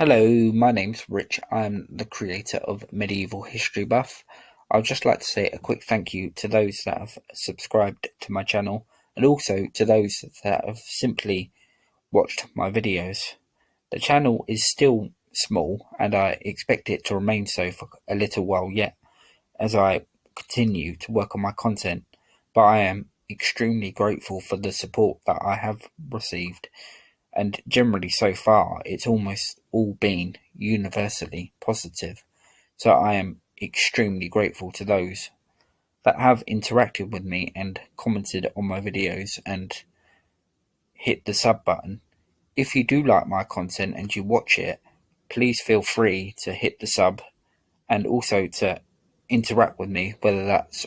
Hello, my name's Rich. I'm the creator of Medieval History Buff. I'd just like to say a quick thank you to those that have subscribed to my channel and also to those that have simply watched my videos. The channel is still small and I expect it to remain so for a little while yet as I continue to work on my content, but I am extremely grateful for the support that I have received, and generally so far it's almost all been universally positive. So I am extremely grateful to those that have interacted with me and commented on my videos and hit the sub button. If you do like my content and you watch it, please feel free to hit the sub and also to interact with me, whether that's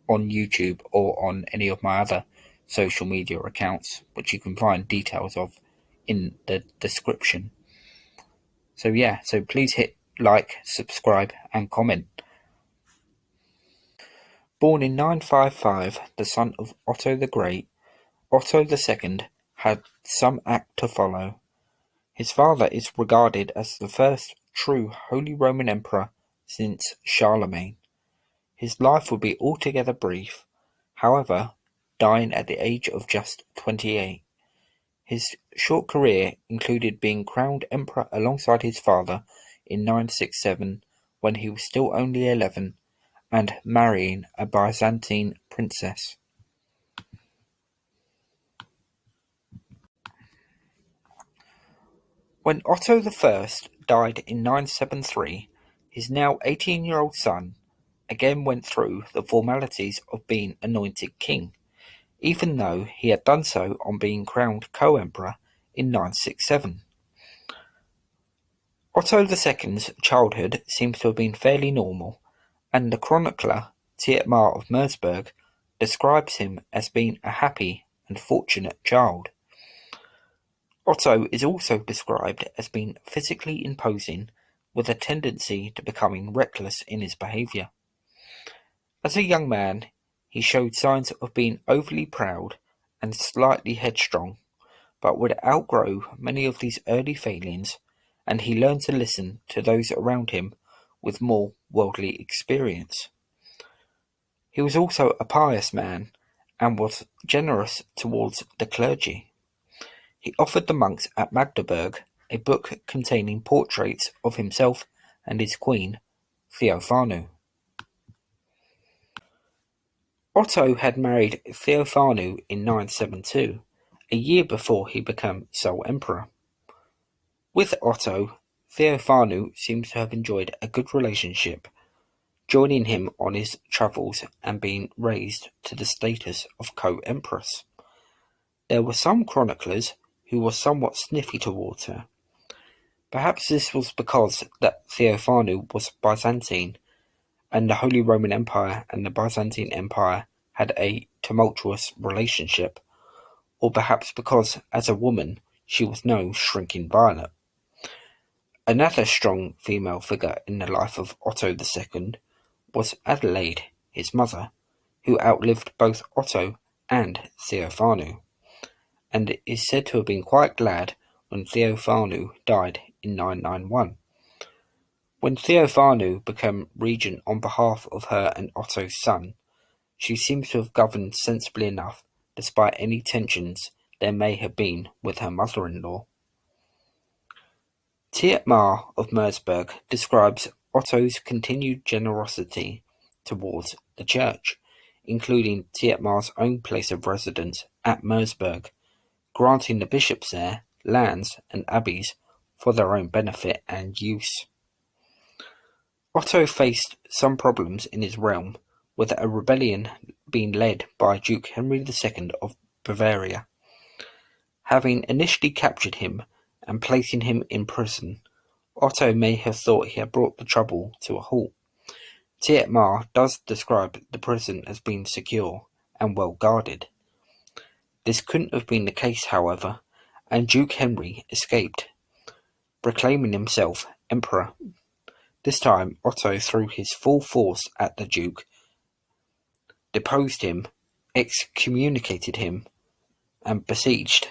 on YouTube or on any of my other social media accounts, which you can find details of in the description. So please hit like, subscribe, and comment. Born in 955, the son of Otto the Great, Otto II had some act to follow. His father is regarded as the first true Holy Roman Emperor since Charlemagne. His life would be altogether brief, however, dying at the age of just 28. His short career included being crowned emperor alongside his father in 967 when he was still only 11 and marrying a Byzantine princess. When Otto I died in 973, his now 18-year-old son again went through the formalities of being anointed king, even though he had done so on being crowned co-emperor in 967. Otto II's childhood seems to have been fairly normal, and the chronicler Thietmar of Mersburg describes him as being a happy and fortunate child. Otto is also described as being physically imposing, with a tendency to becoming reckless in his behaviour. As a young man, he showed signs of being overly proud and slightly headstrong, but would outgrow many of these early failings, and he learned to listen to those around him with more worldly experience. He was also a pious man and was generous towards the clergy. He offered the monks at Magdeburg a book containing portraits of himself and his queen, Theophanu. Otto had married Theophanu in 972, a year before he became sole emperor. With Otto, Theophanu seems to have enjoyed a good relationship, joining him on his travels and being raised to the status of co-empress. There were some chroniclers who were somewhat sniffy towards her. Perhaps this was because that Theophanu was Byzantine, and the Holy Roman Empire and the Byzantine Empire had a tumultuous relationship, or perhaps because, as a woman, she was no shrinking violet. Another strong female figure in the life of Otto II was Adelaide, his mother, who outlived both Otto and Theophanu, and is said to have been quite glad when Theophanu died in 991. When Theophanu became regent on behalf of her and Otto's son, she seems to have governed sensibly enough despite any tensions there may have been with her mother-in-law. Thietmar of Mersburg describes Otto's continued generosity towards the church, including Thietmar's own place of residence at Mersburg, granting the bishops there lands and abbeys for their own benefit and use. Otto faced some problems in his realm, with a rebellion being led by Duke Henry II of Bavaria. Having initially captured him and placing him in prison, Otto may have thought he had brought the trouble to a halt. Thietmar does describe the prison as being secure and well guarded. This couldn't have been the case, however, and Duke Henry escaped, proclaiming himself emperor. This time Otto threw his full force at the Duke, deposed him, excommunicated him, and besieged.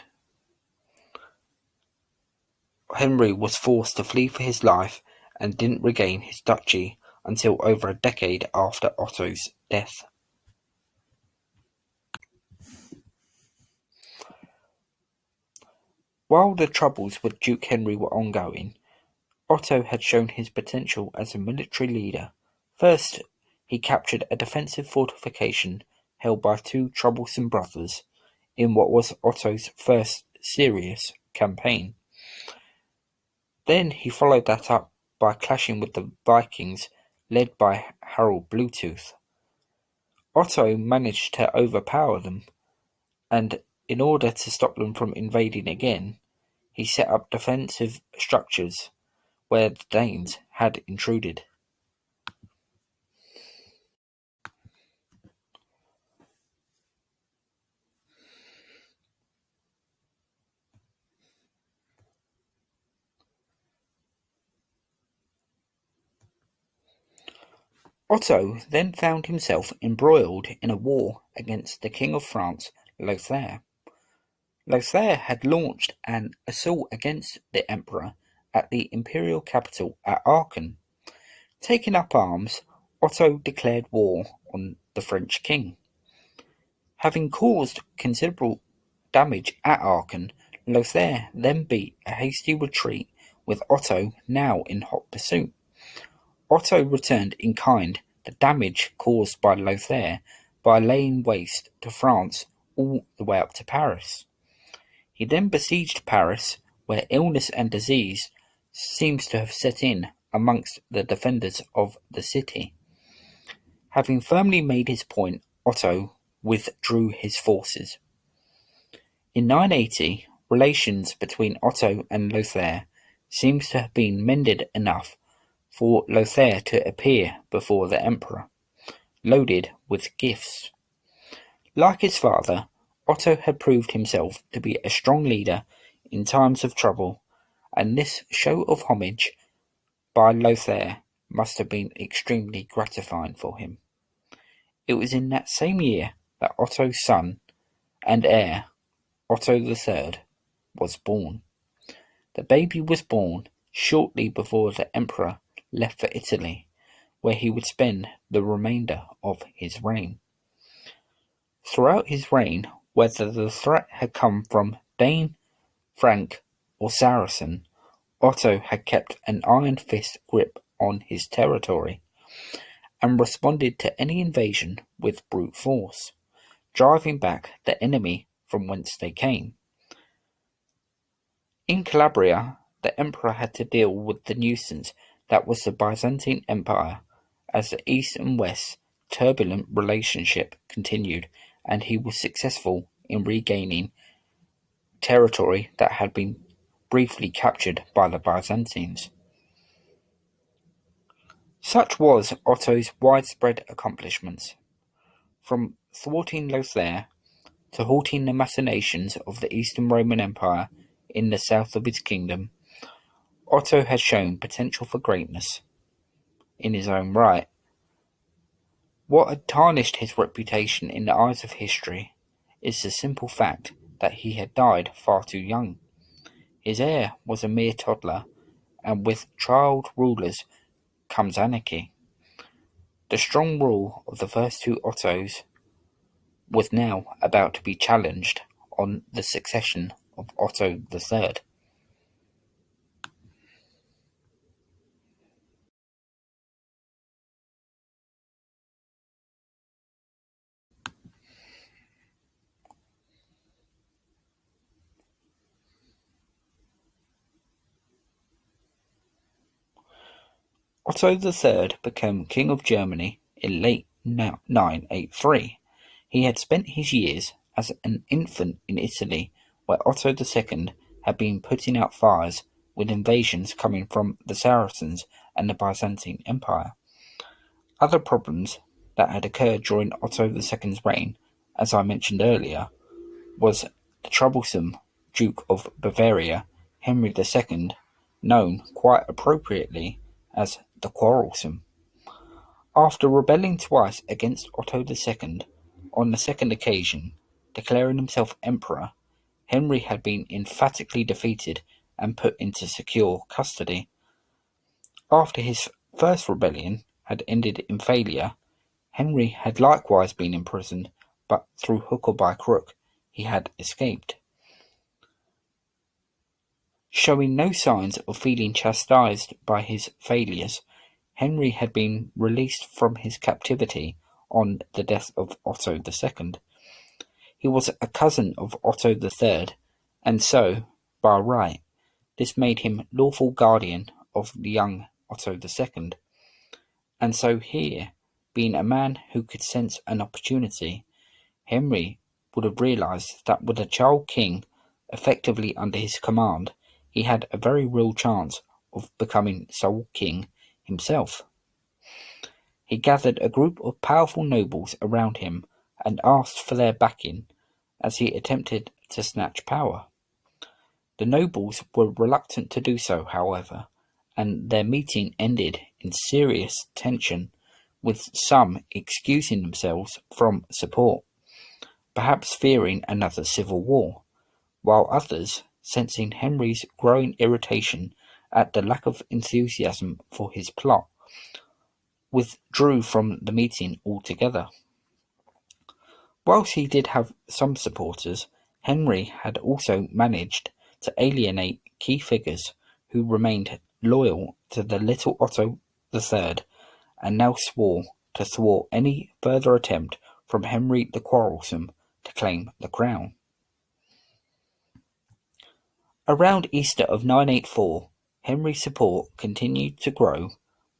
Henry was forced to flee for his life and didn't regain his duchy until over a decade after Otto's death. While the troubles with Duke Henry were ongoing, Otto had shown his potential as a military leader. First, he captured a defensive fortification held by two troublesome brothers in what was Otto's first serious campaign. Then he followed that up by clashing with the Vikings led by Harold Bluetooth. Otto managed to overpower them, and in order to stop them from invading again, he set up defensive structures where the Danes had intruded. Otto then found himself embroiled in a war against the King of France, Lothair. Lothair had launched an assault against the Emperor at the imperial capital at Aachen. Taking up arms, Otto declared war on the French king. Having caused considerable damage at Aachen, Lothair then beat a hasty retreat with Otto now in hot pursuit. Otto returned in kind the damage caused by Lothair by laying waste to France all the way up to Paris. He then besieged Paris, where illness and disease seems to have set in amongst the defenders of the city. Having firmly made his point, Otto withdrew his forces. In 980, relations between Otto and Lothair seems to have been mended enough for Lothair to appear before the emperor, loaded with gifts. Like his father, Otto had proved himself to be a strong leader in times of trouble, and this show of homage by Lothair must have been extremely gratifying for him. It was in that same year that Otto's son and heir, Otto III, was born. The baby was born shortly before the emperor left for Italy, where he would spend the remainder of his reign. Throughout his reign, whether the threat had come from Dane, Frank, or Saracen, Otto had kept an iron fist grip on his territory, and responded to any invasion with brute force, driving back the enemy from whence they came. In Calabria, the emperor had to deal with the nuisance that was the Byzantine Empire, as the East and West turbulent relationship continued, and he was successful in regaining territory that had been briefly captured by the Byzantines. Such was Otto's widespread accomplishments. From thwarting Lothair to halting the machinations of the Eastern Roman Empire in the south of his kingdom, Otto had shown potential for greatness in his own right. What had tarnished his reputation in the eyes of history is the simple fact that he had died far too young. His heir was a mere toddler, and with child rulers comes anarchy. The strong rule of the first two Ottos was now about to be challenged on the succession of Otto III. Otto III became King of Germany in late 983. He had spent his years as an infant in Italy, where Otto II had been putting out fires with invasions coming from the Saracens and the Byzantine Empire. Other problems that had occurred during Otto II's reign, as I mentioned earlier, was the troublesome Duke of Bavaria, Henry II, known quite appropriately as the Quarrelsome. After rebelling twice against Otto II, on the second occasion, declaring himself emperor, Henry had been emphatically defeated and put into secure custody. After his first rebellion had ended in failure, Henry had likewise been imprisoned, but through hook or by crook he had escaped. Showing no signs of feeling chastised by his failures, Henry had been released from his captivity on the death of Otto II. He was a cousin of Otto III, and so, by right, this made him lawful guardian of the young Otto II. And so here, being a man who could sense an opportunity, Henry would have realized that with a child king effectively under his command, he had a very real chance of becoming sole king himself. He gathered a group of powerful nobles around him and asked for their backing as he attempted to snatch power. The nobles were reluctant to do so, however, and their meeting ended in serious tension, with some excusing themselves from support, perhaps fearing another civil war, while others, sensing Henry's growing irritation at the lack of enthusiasm for his plot, withdrew from the meeting altogether. Whilst he did have some supporters, Henry had also managed to alienate key figures who remained loyal to the little Otto III and now swore to thwart any further attempt from Henry the Quarrelsome to claim the crown. Around Easter of 984, Henry's support continued to grow,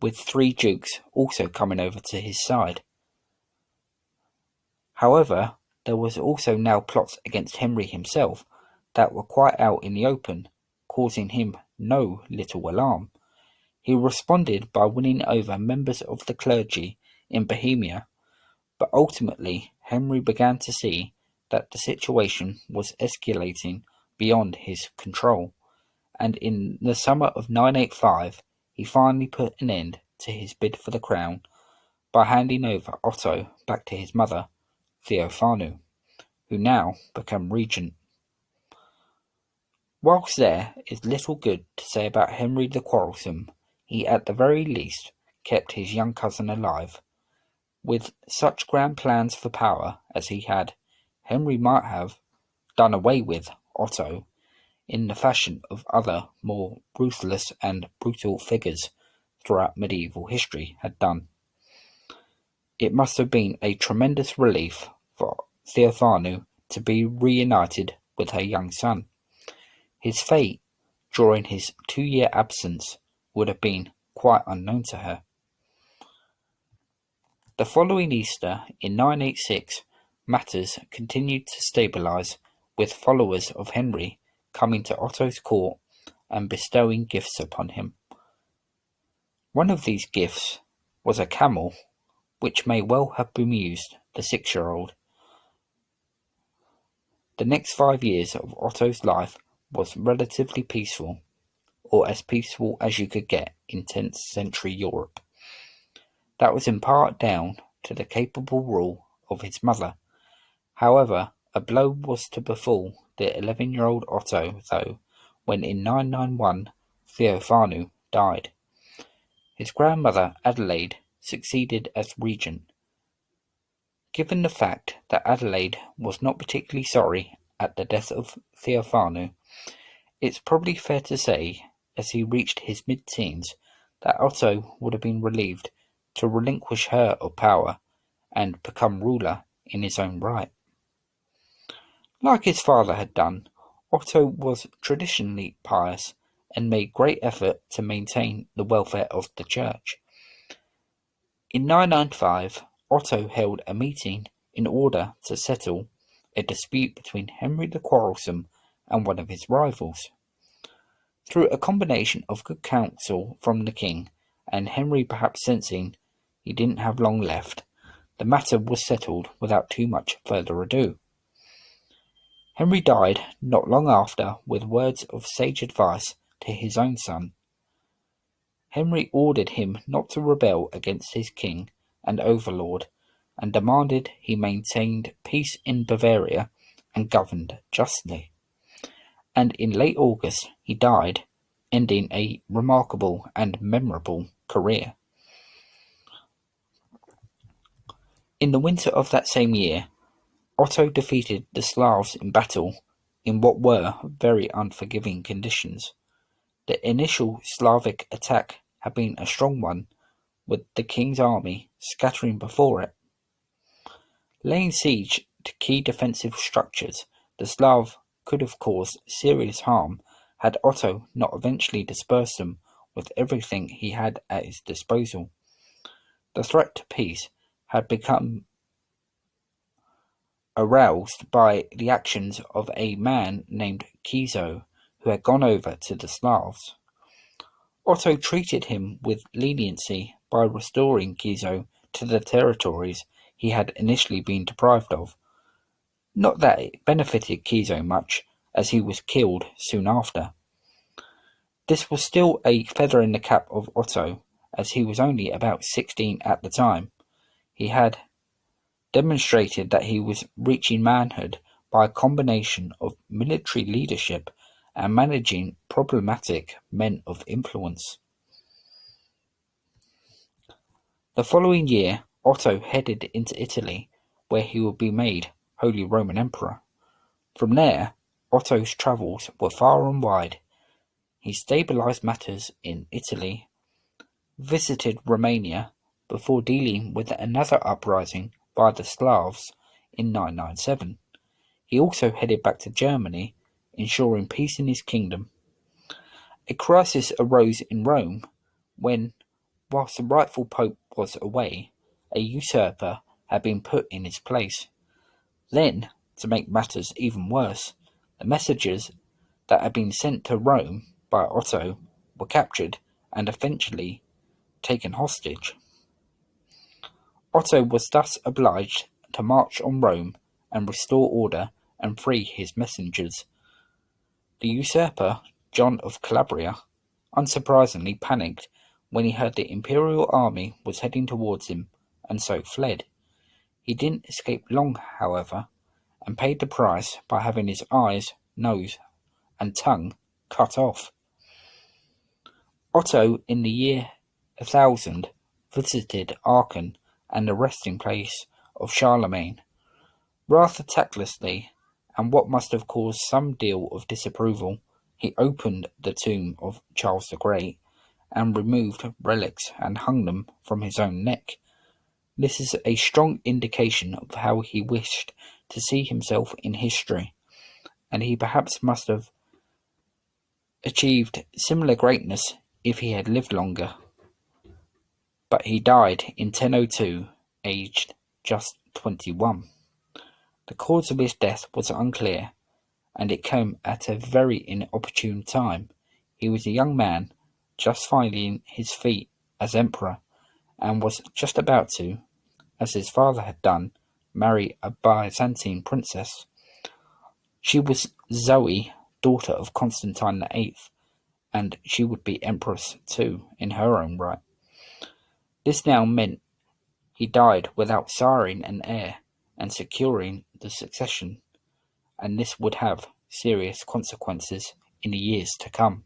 with 3 dukes also coming over to his side. However, there was also now plots against Henry himself that were quite out in the open, causing him no little alarm. He responded by winning over members of the clergy in Bohemia, but ultimately Henry began to see that the situation was escalating beyond his control, and in the summer of 985 he finally put an end to his bid for the crown by handing over Otto back to his mother, Theophanu, who now became regent. Whilst there is little good to say about Henry the Quarrelsome, he at the very least kept his young cousin alive. With such grand plans for power as he had, Henry might have done away with Otto in the fashion of other more ruthless and brutal figures throughout medieval history had done. It must have been a tremendous relief for Theophanu to be reunited with her young son. His fate during his 2-year absence would have been quite unknown to her. The following Easter in 986, matters continued to stabilise, with followers of Henry coming to Otto's court and bestowing gifts upon him. One of these gifts was a camel, which may well have bemused the 6-year-old. The next 5 years of Otto's life was relatively peaceful, or as peaceful as you could get in 10th century Europe. That was in part down to the capable rule of his mother. However, a blow was to befall the 11-year-old Otto, though, when in 991 Theophanu died. His grandmother Adelaide succeeded as regent. Given the fact that Adelaide was not particularly sorry at the death of Theophanu, it's probably fair to say, as he reached his mid-teens, that Otto would have been relieved to relinquish her of power and become ruler in his own right. Like his father had done, Otto was traditionally pious and made great effort to maintain the welfare of the church. In 995, Otto held a meeting in order to settle a dispute between Henry the Quarrelsome and one of his rivals. Through a combination of good counsel from the king and Henry perhaps sensing he didn't have long left, the matter was settled without too much further ado. Henry died not long after with words of sage advice to his own son. Henry ordered him not to rebel against his king and overlord, and demanded he maintained peace in Bavaria and governed justly. and in late August he died, ending a remarkable and memorable career. In the winter of that same year, Otto defeated the Slavs in battle in what were very unforgiving conditions. The initial Slavic attack had been a strong one, with the king's army scattering before it. Laying siege to key defensive structures, the Slav could have caused serious harm had Otto not eventually dispersed them with everything he had at his disposal. The threat to peace had become aroused by the actions of a man named Kiso, who had gone over to the Slavs. Otto treated him with leniency by restoring Kiso to the territories he had initially been deprived of. Not that it benefited Kiso much, as he was killed soon after. This was still a feather in the cap of Otto, as he was only about 16 at the time. He had demonstrated that he was reaching manhood by a combination of military leadership and managing problematic men of influence. The following year, Otto headed into Italy, where he would be made Holy Roman Emperor. From there, Otto's travels were far and wide. He stabilized matters in Italy, visited Romania before dealing with another uprising by the Slavs in 997. He also headed back to Germany, ensuring peace in his kingdom. A crisis arose in Rome when, whilst the rightful pope was away, a usurper had been put in his place. Then, to make matters even worse, the messengers that had been sent to Rome by Otto were captured and eventually taken hostage. Otto was thus obliged to march on Rome and restore order and free his messengers. The usurper, John of Calabria, unsurprisingly panicked when he heard the imperial army was heading towards him, and so fled. He didn't escape long, however, and paid the price by having his eyes, nose, and tongue cut off. Otto, in the year 1000, visited Aachen and the resting place of Charlemagne. Rather tactlessly, and what must have caused some deal of disapproval, he opened the tomb of Charles the Great and removed relics and hung them from his own neck. This is a strong indication of how he wished to see himself in history, and he perhaps must have achieved similar greatness if he had lived longer. But he died in 1002, aged just 21. The cause of his death was unclear, and it came at a very inopportune time. He was a young man, just finding his feet as emperor, and was just about to, as his father had done, marry a Byzantine princess. She was Zoe, daughter of Constantine VIII, and she would be empress too, in her own right. This now meant he died without siring an heir and securing the succession, and this would have serious consequences in the years to come.